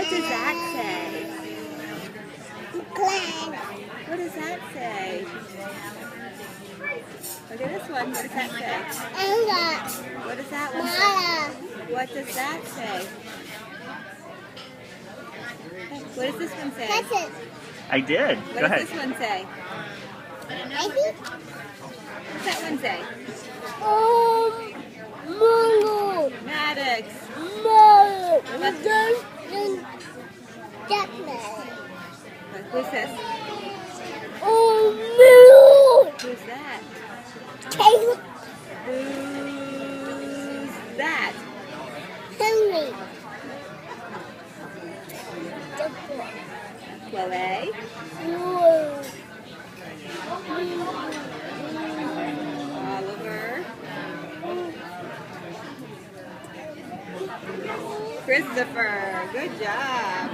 What does that say? Clan. What does that say? Look at this one. What does that say? Anga. What does that one say? Mala. What does that say? What does this one say? That's it. I did. What Go does ahead. this one say? Maybe. What's that one say? Mango. Maddox. Mango. Jackman. Who's this? Milk. Who's that? Taylor. Who's that? Henry. Chloe. Oliver. Christopher. Good job.